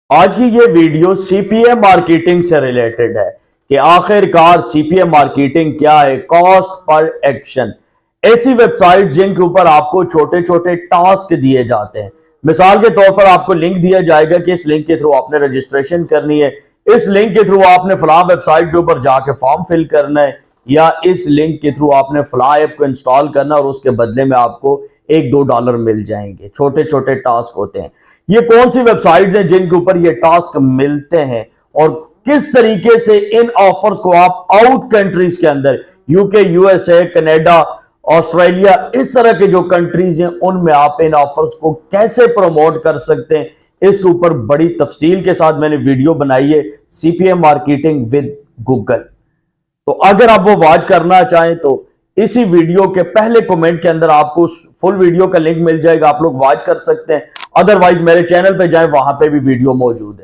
आज की ये वीडियो सीपीए मार्केटिंग से रिलेटेड है कि आखिरकार सीपीए मार्केटिंग क्या है। कॉस्ट पर एक्शन, ऐसी वेबसाइट जिनके ऊपर आपको छोटे छोटे टास्क दिए जाते हैं। मिसाल के तौर पर आपको लिंक दिया जाएगा कि इस लिंक के थ्रू आपने रजिस्ट्रेशन करनी है, इस लिंक के थ्रू आपने फला वेबसाइट के ऊपर जाके फॉर्म फिल करना है, या इस लिंक के थ्रू आपने फला ऐप को इंस्टॉल करना और उसके बदले में आपको $1-2 मिल जाएंगे। छोटे छोटे टास्क होते हैं। ये कौन सी वेबसाइट्स हैं जिनके ऊपर ये टास्क मिलते हैं और किस तरीके से इन ऑफर्स को आप आउट कंट्रीज के अंदर, यूके, यूएसए, कनाडा, ऑस्ट्रेलिया, इस तरह के जो कंट्रीज हैं उनमें आप इन ऑफर्स को कैसे प्रमोट कर सकते हैं, इसके ऊपर बड़ी तफसील के साथ मैंने वीडियो बनाई है, सीपीए मार्केटिंग विद गूगल। तो अगर आप वो वॉच करना चाहें तो इसी वीडियो के पहले कमेंट के अंदर आपको फुल वीडियो का लिंक मिल जाएगा, आप लोग वॉच कर सकते हैं। अदरवाइज मेरे चैनल पे जाएं, वहां पे भी वीडियो मौजूद है।